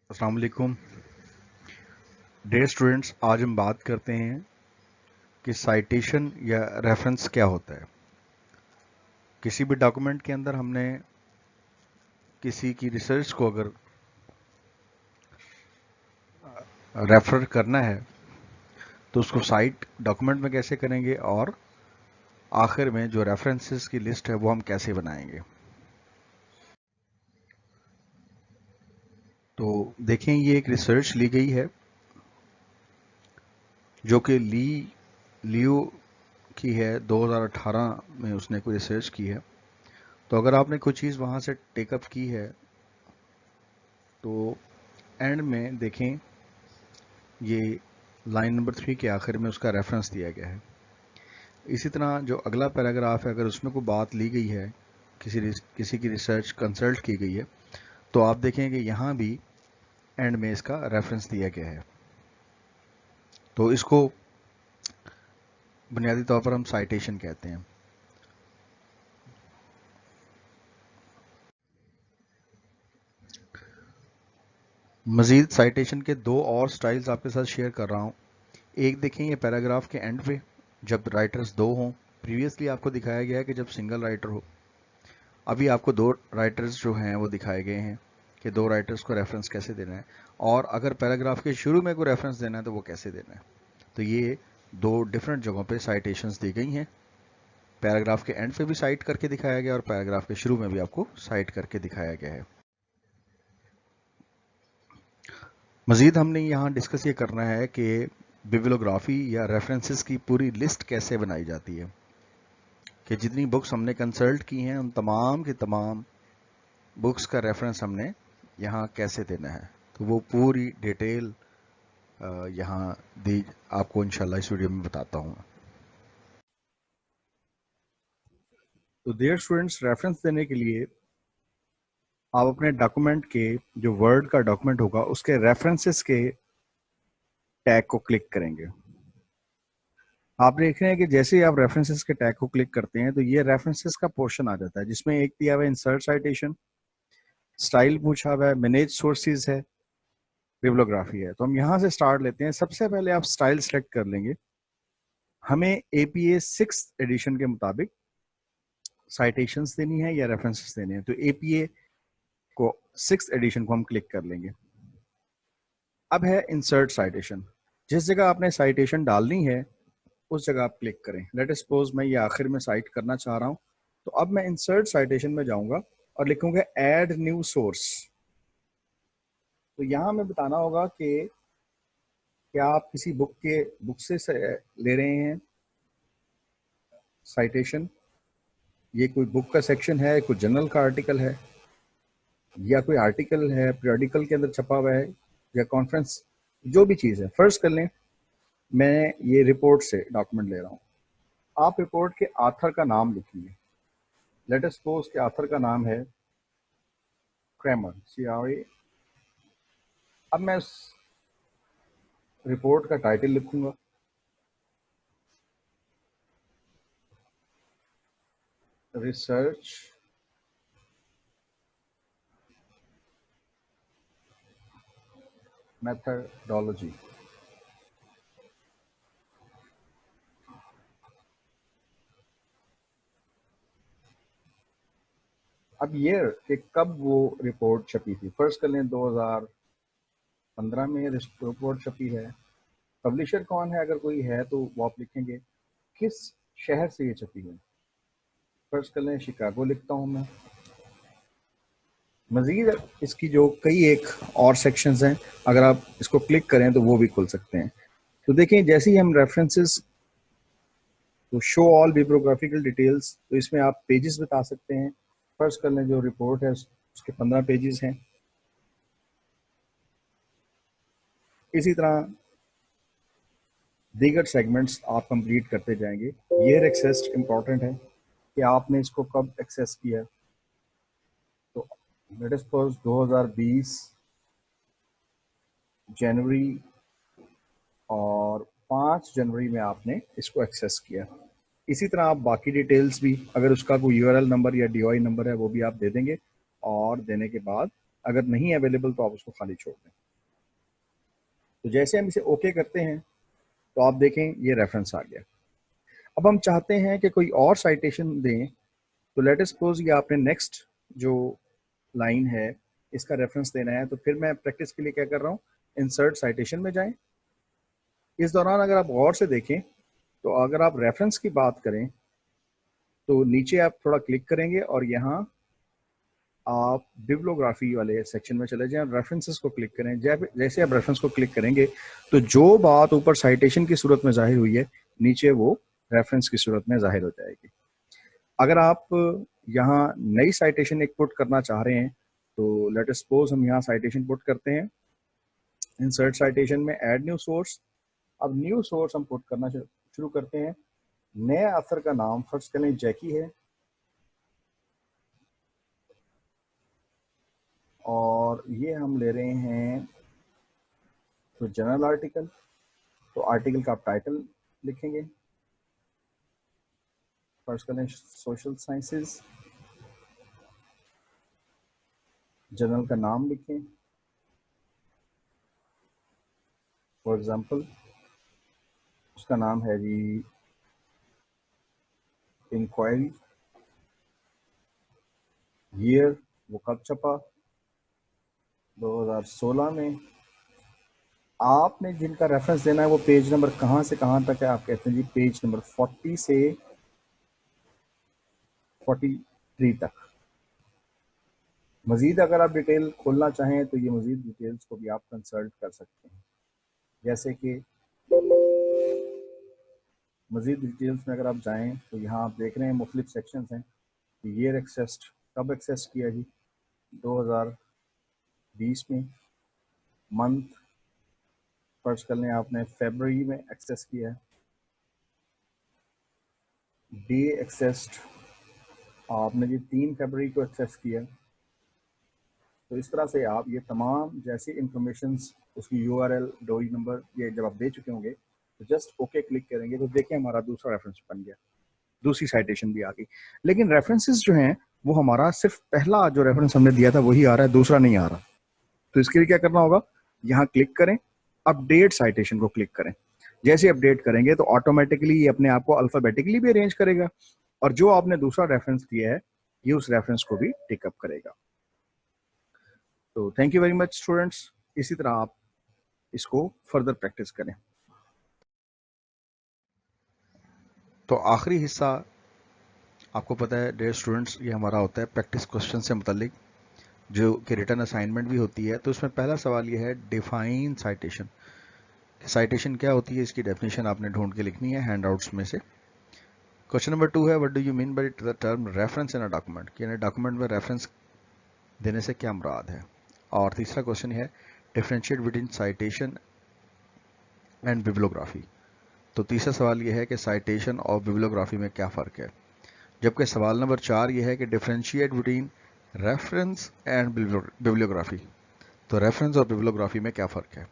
अस्सलाम वालेकुम dear students. आज हम बात करते हैं कि साइटेशन या रेफरेंस क्या होता है। किसी भी डॉक्यूमेंट के अंदर हमने किसी की रिसर्च को अगर रेफर करना है तो उसको साइट डॉक्यूमेंट में कैसे करेंगे और आखिर में जो रेफरेंसेस की लिस्ट है वो हम कैसे बनाएंगे। तो देखें, ये एक रिसर्च ली गई है जो कि लियो की है। 2018 में उसने कोई रिसर्च की है। तो अगर आपने कोई चीज़ वहाँ से टेकअप की है तो एंड में देखें, ये लाइन नंबर 3 के आखिर में उसका रेफरेंस दिया गया है। इसी तरह जो अगला पैराग्राफ है, अगर उसमें कोई बात ली गई है, किसी की रिसर्च कंसल्ट की गई है, तो आप देखें कि यहाँ भी एंड में इसका रेफरेंस दिया गया है। तो इसको बुनियादी तौर पर हम साइटेशन कहते हैं। मजीद साइटेशन के दो और स्टाइल्स आपके साथ शेयर कर रहा हूँ। एक देखें, ये पैराग्राफ के एंड पे जब राइटर्स दो हों। प्रीवियसली आपको दिखाया गया है कि जब सिंगल राइटर हो। अभी आपको दो राइटर्स जो हैं वो दिखाए गए हैं कि दो राइटर्स को रेफरेंस कैसे देना है, और अगर पैराग्राफ के शुरू में कोई रेफरेंस देना है तो वो कैसे देना है। तो ये दो डिफरेंट जगहों पे साइटेशंस दी गई हैं। पैराग्राफ के एंड पे भी साइट करके दिखाया गया और पैराग्राफ के शुरू में भी आपको साइट करके दिखाया गया है। मजीद हमने यहाँ डिस्कस ये करना है कि बिब्लियोग्राफी या रेफरेंसेस की पूरी लिस्ट कैसे बनाई जाती है, कि जितनी बुक्स हमने कंसल्ट की हैं उन तमाम की तमाम बुक्स का रेफरेंस हमने यहाँ कैसे देना है। तो वो पूरी डिटेल यहाँ दी आपको इंशाल्लाह इस वीडियो में बताता हूँ। तो डियर स्टूडेंट्स, रेफरेंस देने के लिए आप अपने डॉक्यूमेंट के जो वर्ड का डॉक्यूमेंट होगा उसके रेफरेंसेस के टैग को क्लिक करेंगे। आप देख रहे हैं कि जैसे ही आप रेफरेंसेस के टैग को क्लिक करते हैं तो ये रेफरेंसेस का पोर्शन आ जाता है, जिसमें एक दिया हुआ है इंसर्ट साइटेशन, स्टाइल पूछा हुआ है, मैनेज सोर्सेज है, बिब्लियोग्राफी है। तो हम यहाँ से स्टार्ट लेते हैं। सबसे पहले आप स्टाइल सेलेक्ट कर लेंगे। हमें एपीए 6th एडिशन के मुताबिक साइटेशंस देनी है या रेफरेंसेस देने हैं। तो एपीए को 6th एडिशन को हम क्लिक कर लेंगे। अब है इंसर्ट साइटेशन। जिस जगह आपने साइटेशन डालनी है उस जगह आप क्लिक करें। लेट सपोज मैं ये आखिर में साइट करना चाह रहा हूँ, तो अब मैं इंसर्ट साइटेशन में जाऊंगा और लिखूंगा ऐड न्यू सोर्स। तो यहाँ हमें बताना होगा कि क्या आप किसी बुक से ले रहे हैं साइटेशन, ये कोई बुक का सेक्शन है, कोई जर्नल का आर्टिकल है, या कोई आर्टिकल है पीरियडिकल के अंदर छपा हुआ है, या कॉन्फ्रेंस, जो भी चीज़ है। फर्स्ट कर लें, मैं ये रिपोर्ट से डॉक्यूमेंट ले रहा हूँ। आप रिपोर्ट के ऑथर का नाम लिखेंगे। लेट अस सपोज के ऑथर का नाम है क्रैमर, CRA। अब मैं उस रिपोर्ट का टाइटल लिखूंगा। Research methodology. अब ये कि कब वो रिपोर्ट छपी थी। फर्स्ट कर लें 2015 में रिपोर्ट छपी है। पब्लिशर कौन है, अगर कोई है तो वो आप लिखेंगे। किस शहर से ये छपी है। फर्स्ट कर लें शिकागो लिखता हूँ मैं। मजीद इसकी जो कई एक और सेक्शंस हैं, अगर आप इसको क्लिक करें तो वो भी खुल सकते हैं। तो देखें, जैसे ही हम रेफरेंसेस, तो शो ऑल बिब्लियोग्राफिकल डिटेल्स, तो इसमें आप पेजेस बता सकते हैं। फर्स्ट कर लें जो रिपोर्ट है उसके 15 पेजेस हैं। इसी तरह दीगर सेगमेंट्स आप कंप्लीट करते जाएंगे। ईयर एक्सेस इंपॉर्टेंट है कि आपने इसको कब एक्सेस किया। तो लेट अस सपोज 2020 जनवरी और 5 जनवरी में आपने इसको एक्सेस किया। इसी तरह आप बाकी डिटेल्स भी, अगर उसका कोई URL नंबर या DOI नंबर है वो भी आप दे देंगे, और देने के बाद अगर नहीं अवेलेबल तो आप उसको खाली छोड़ दें। तो जैसे हम इसे ओके करते हैं तो आप देखें ये रेफरेंस आ गया। अब हम चाहते हैं कि कोई और साइटेशन दें, तो लेट अस सपोज ये आपने नेक्स्ट जो लाइन है इसका रेफरेंस देना है, तो फिर मैं प्रैक्टिस के लिए क्या कर रहा हूँ, इंसर्ट साइटेशन में जाएं। इस दौरान अगर आप गौर से देखें तो अगर आप रेफरेंस की बात करें तो नीचे आप थोड़ा क्लिक करेंगे और यहाँ आप बिब्लियोग्राफी वाले सेक्शन में चले जाएं, रेफरेंसेस को क्लिक करें। जैसे आप रेफरेंस को क्लिक करेंगे तो जो बात ऊपर साइटेशन की सूरत में जाहिर हुई है नीचे वो रेफरेंस की सूरत में जाहिर हो जाएगी। अगर आप यहाँ नई साइटेशन एक पुट करना चाह रहे हैं तो लेट अस सपोज हम यहाँ साइटेशन पुट करते हैं, इंसर्ट साइटेशन में ऐड न्यू सोर्स। अब न्यू सोर्स हम पुट करना शुरू करते हैं। नए ऑथर का नाम फर्स्ट करें जैकी है और ये हम ले रहे हैं तो जनरल आर्टिकल, तो आर्टिकल का आप टाइटल लिखेंगे, फर्स्ट करें सोशल साइंसेस, जर्नल का नाम लिखें, फॉर एग्जांपल उसका नाम है जी इंक्वायरी, ईयर वो कब छपा 2016 में। आपने जिनका रेफरेंस देना है वो पेज नंबर कहाँ से कहाँ तक है, आप कहते हैं जी पेज नंबर 40 से 43 तक। मजीद अगर आप डिटेल खोलना चाहें तो ये मजीद डिटेल्स को भी आप कंसल्ट कर सकते हैं। जैसे कि मजीद डिटेल्स में अगर आप जाएं तो यहाँ आप देख रहे हैं मुख्तलिफ सेक्शंस हैं। ईयर एक्सेस्ड कब एक्सेस किया जी 2020 में, मंथ फर्ज कर लें आपने फरवरी में एक्सेस किया है, डे एक्सेस्ड आपने जी 3 फरवरी को एक्सेस किया। तो इस तरह से आप ये तमाम जैसी इंफॉर्मेशन उसकी URL डोई नंबर ये जब आप दे चुके होंगे तो जस्ट ओके क्लिक करेंगे तो देखिए हमारा दूसरा रेफरेंस बन गया, दूसरी साइटेशन भी आ गई। लेकिन रेफरेंसेस जो हैं वो हमारा सिर्फ पहला जो रेफरेंस हमने दिया था वही आ रहा है, दूसरा नहीं आ रहा। तो इसके लिए क्या करना होगा, यहाँ क्लिक करें, अपडेट साइटेशन को क्लिक करें। जैसे अपडेट करेंगे तो ऑटोमेटिकली ये अपने आप को अल्फाबेटिकली भी अरेंज करेगा और जो आपने दूसरा रेफरेंस दिया है ये उस रेफरेंस को भी टिकअप करेगा। तो thank you very much students, इसी तरह आप इसको फर्दर प्रैक्टिस करें। तो आखिरी हिस्सा आपको पता है डियर स्टूडेंट्स, ये हमारा होता है प्रैक्टिस क्वेश्चन से मुतालिक जो कि रिटर्न असाइनमेंट भी होती है। तो उसमें पहला सवाल ये है डिफाइन साइटेशन। साइटेशन क्या होती है, इसकी डेफिनेशन आपने ढूंढ के लिखनी है हैंडआउट्स में से। क्वेश्चन नंबर 2 है what do you mean by the term reference in a document, यानी डॉक्यूमेंट में रेफरेंस देने से क्या मुराद है। और तीसरा क्वेश्चन है differentiate between citation and bibliography. तो तीसरा सवाल यह है कि साइटेशन और बिब्लियोग्राफी में क्या फ़र्क है। जबकि सवाल नंबर 4 यह है कि differentiate between reference and bibliography, तो रेफरेंस और बिब्लियोग्राफी में क्या फ़र्क है।